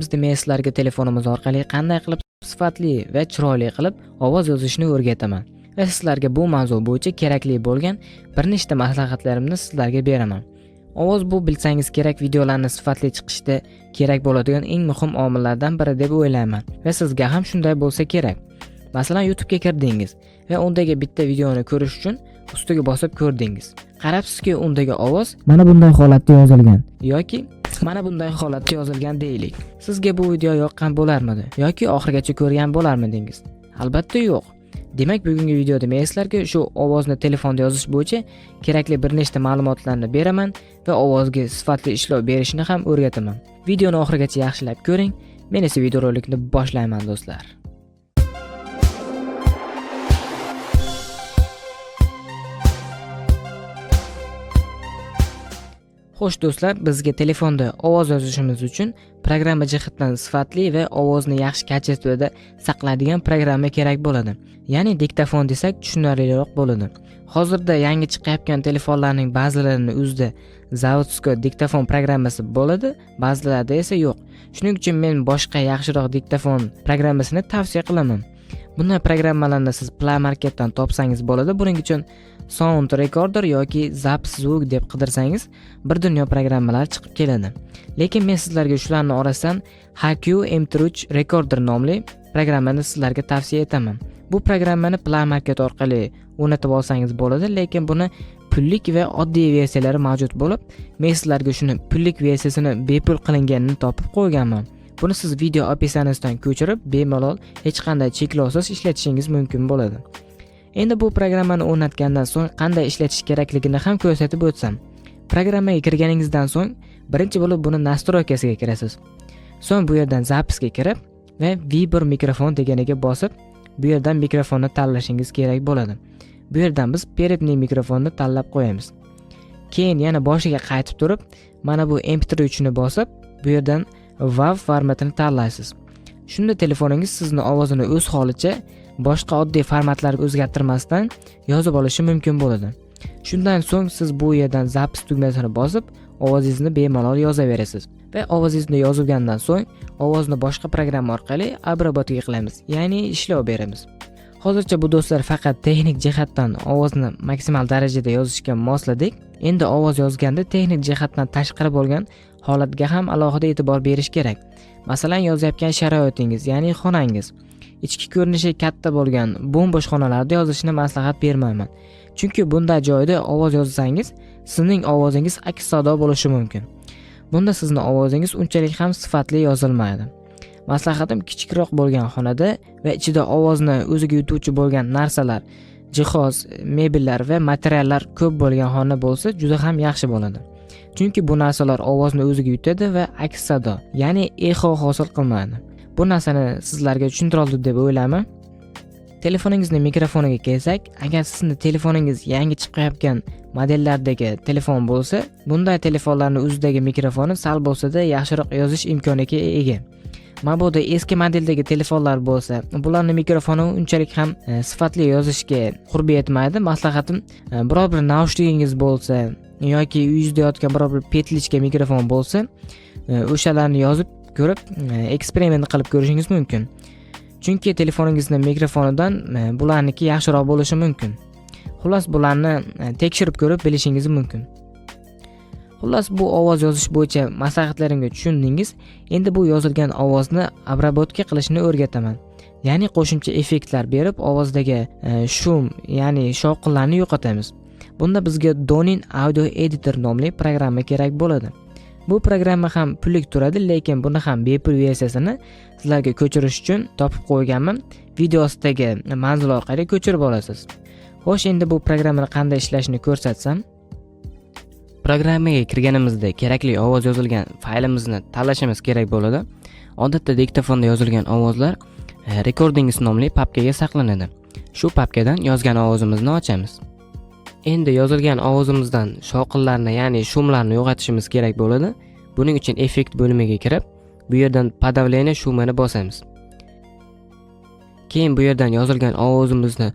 Bizda men sizlarga telefonimiz orqali qanday qilib sifatli va chiroyli qilib ovoz yozishni o'rgataman va sizlarga bu mavzu bo'yicha kerakli bo'lgan bir nechta maslahatlarimni sizlarga beraman. Ovoz bu bilsangiz kerak videolarni sifatli chiqishda kerak bo'ladigan eng muhim omillardan biri deb o'ylayman va sizga ham shunday bo'lsa kerak. Masalan, YouTube ga kirdingiz va undagi bitta videoni ko'rish uchun ustiga bosib ko'rdingiz. Qarabsizki, undagi ovoz mana bunday holatda yozilgan yoki mana bunday holatda yozilgan deylik. Sizga bu video yoqqan bo'larmidi yoki oxirigacha ko'rgan bo'larmidingiz? Albatta yo'q. Demak, bugungi videoda men sizlarga shu ovozni telefonda yozish bo'yicha kerakli bir nechta ma'lumotlarni beraman va ovozga sifatli ishlov berishni ham o'rgataman. Videoni oxirigacha yaxshilab ko'ring. Men esa videorolikni boshlayman do'stlar. Xo'sh do'stlar, bizga telefonda ovoz yozishimiz uchun programma jihatdan sifatli va ovozni yaxshi kачествоda saqlaydigan programma kerak bo'ladi. Ya'ni diktafon desak tushunarliroq bo'ladi. Hozirda yangi chiqayotgan telefonlarning ba'zilarini o'zida zavodskoy diktafon programmasi bo'ladi, ba'zilarida esa yo'q. Shuning uchun men boshqa yaxshiroq diktafon programmasini tavsiya qilaman. Bunday programmalarni siz Play Marketdan topsangiz bo'ladi. Buning uchun Sound Recorder yoki Zapis Zvuk deb qidirsangiz bir dunyo programmalar chiqib keladi. Lekin men sizlarga shularning orasidan HQ M3 Recorder nomli programmani sizlarga tavsiya etaman. Bu programmani Play Market orqali o'rnatib olsangiz bo'ladi, lekin buni pullik va oddiy versiyalari mavjud bo'lib, men sizlarga shuni pullik versiyasini bepul qilinganini topib qo'yganman. Buni siz video opisaniyasidan ko'chirib, bemalol hech qanday cheklovsiz ishlatishingiz mumkin bo'ladi. Endi bu programmani o'rnatgandan so'ng qanday ishlatish kerakligini ham ko'rsatib o'tsam. Programmaga kirganingizdan so'ng birinchi bo'lib buni nastroykasiga kirasiz. So'ng bu yerdan zapisga kirib va V1 mikrofon deganiga bosib, bu yerdan mikrofonni tanlashingiz kerak bo'ladi. Bu yerdan biz передний mikrofonni tanlab qo'yamiz. Keyin yana boshiga qaytib turib, mana bu MP3 ni bosib, bu yerdan WAV formatini tanlaysiz. Shunda telefoningiz sizni ovozini o'z holicha boshqa oddiy formatlarga o'zgartirmasdan yozib olishi mumkin bo'ladi. Shundan so'ng siz bu yerdan zapis tugmasini bosib, ovozingizni bemalol yozaverasiz. Va ovozingizni yozgandan so'ng ovozni boshqa programma orqali обработка qilamiz, ya'ni ishlov beramiz. Hozircha bu do'stlar faqat texnik jihatdan ovozni maksimal darajada yozishga mosladik. Endi ovoz yozganda texnik jihatdan tashqari bo'lgan holatga ham alohida e'tibor berish kerak. Masalan, yozayotgan sharoitingiz, ya'ni xonangiz ichki ko'rinishi katta bo'lgan bo'm-bo'sh xonalarda yozishni maslahat bermayman. Chunki bunday joyda ovoz yozsangiz, sizning ovozingiz aks sado bo'lishi mumkin. Bunda sizning ovozingiz unchalik ham sifatli yozilmaydi. Maslahatim kichikroq bo'lgan xonada va ichida ovozni o'ziga yutuvchi bo'lgan narsalar, jihoz, mebellar va materiallar ko'p bo'lgan xona bo'lsa, juda ham yaxshi bo'ladi. Chunki bu narsalar ovozni o'ziga yutadi va aks sado, ya'ni eho hosil qilmaydi. Bu narsani sizlarga tushuntirildi deb o'ylayman. Telefoningizning mikrofoniga kelsak, agar sizning telefoningiz yangi chiqayotgan modellardagi telefon bo'lsa, bunday telefonlarning o'zidagi mikrofoni sal bo'lsa-da yaxshiroq yozish imkoniga ega. Mabodo eski modeldagi telefonlar bo'lsa, bularning mikrofoni unchalik ham sifatli yozishga qurbi yetmaydi. Maslahatim, biror bir naushnigingiz bo'lsa yoki uyingizda yotgan biror bir petlichka mikrofon bo'lsa, o'shalarni yozib ko'rib, eksperiment qilib ko'rishingiz mumkin. Chunki telefoningizning mikrofonidan bularniki yaxshiroq bo'lishi mumkin. Xullas, bularni tekshirib ko'rib bilishingiz mumkin. Xullas, bu ovoz yozish bo'yicha maslahatlarimga tushundingiz. Endi bu yozilgan ovozni обработка qilishni o'rgataman. Ya'ni qo'shimcha effektlar berib ovozdagi shum, ya'ni shovqinlarni yo'qotamiz. Bunda bizga Donin Audio Editor nomli programma kerak bo'ladi. Bu programma ham pullik turadi, lekin buni ham bepul versiyasini sizlarga ko'chirish uchun topib qo'yganman. Video ostidagi manzil orqali ko'chirib olasiz. Xo'sh, endi bu programmani qanday ishlashini ko'rsatsam. Programmaga kirganimizda kerakli ovoz yozilgan faylimizni tanlashimiz kerak bo'ladi. Odatda diktafonda yozilgan ovozlar Recordings nomli papkaga saqlanadi. Shu papkadan yozgan ovozimizni ochamiz. Endi yozilgan ovozimizdan shovqinlarni, ya'ni shumlarni yo'qotishimiz kerak bo'ladi. Buning uchun effekt bo'limiga kirib, bu yerdan подавление shumini bosamiz. Keyin bu yerdan yozilgan ovozimizni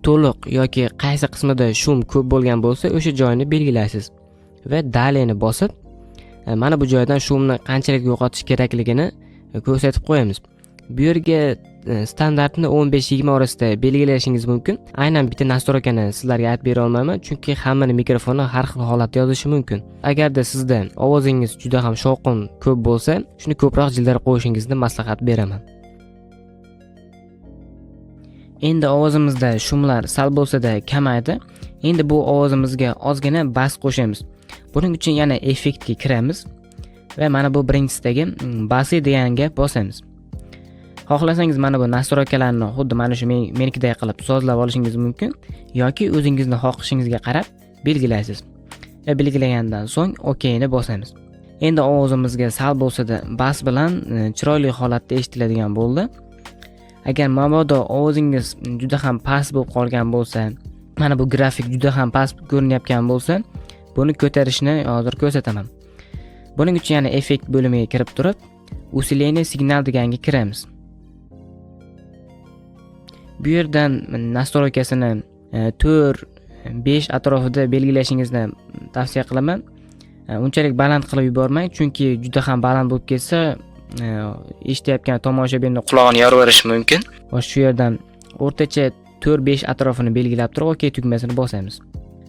to'liq yoki qaysi qismida shum ko'p bo'lgan bo'lsa, o'sha joyini belgilaysiz va daleni bosib, mana bu joydan shumni qanchalik yo'qotish kerakligini ko'rsatib qo'yamiz. Bu yerga standartni 15-20 orasida belgilashingiz mumkin. Aynan bitta nastroykani sizlarga aytib bera olmayman, chunki hammaning mikrofoni har xil holatda yozishi mumkin. Agarda sizda ovozingiz juda ham shovqin ko'p bo'lsa, shuni ko'proq jildirib qo'yishingizni maslahat beraman. Endi ovozimizda shumlar sal bo'lsa-da kamaydi. Endi bu ovozimizga ozgina bas qo'shamiz. Buning uchun yana effektga kiramiz va mana bu birinchisidagi basi deganga bosamiz. Xohlasangiz mana bu nastroykalarni xuddi mana shu menikidek qilib sozlab olishingiz mumkin yoki o'zingizning xohishingizga qarab belgilaysiz. Va belgilagandan so'ng OK ni bosamiz. Endi ovozimizga sal bo'lsa-da bas bilan chiroyli holatda eshitiladigan bo'ldi. Agar mabodo ovozingiz juda ham past bo'lib qolgan bo'lsa, mana bu grafik juda ham past ko'rinayotgan bo'lsa, buni ko'tarishni hozir ko'rsataman. Buning uchun yana effekt bo'limiga kirib turib, усиление signal deganga kiramiz. Bu yerdan nastroykasini 4-5 atrofida belgilashingizni tavsiya qilaman. Unchalik baland qilib yubormang, chunki juda ham baland bo'lib ketsa, eshitayotgan tomoshabinning qulog'ini yorib yuborishi mumkin. Va shu yerdan o'rtacha 4-5 atrofini belgilab turib OK tugmasini bosamiz.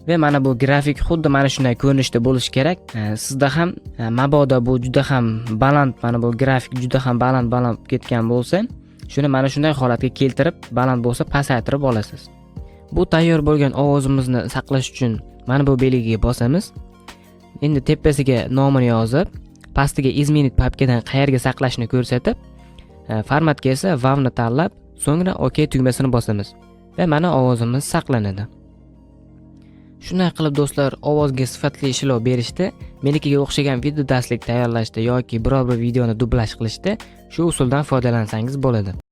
Va mana bu grafik xuddi mana shunday ko'rinishda bo'lishi kerak. Sizda ham mabodo bu juda ham baland, mana bu grafik juda ham baland ketgan bo'lsa, shuni mana shunday holatga keltirib, baland bo'lsa pasaytirib olasiz. Bu tayyor bo'lgan ovozimizni saqlash uchun mana bu belgiga bosamiz. Endi tepasiga nomini yozib, pastiga izmenit papkadan qayerga saqlashni ko'rsatib, formatga esa WAV ni tanlab, so'ngra OK tugmasini bosamiz va mana ovozimiz saqlanadi. Shunday qilib do'stlar, ovozga sifatli ishlov berishda, menikiga o'xshagan video darslik tayyorlashda yoki biror bir videoni dublaj qilishda shu usuldan foydalansangiz bo'ladi.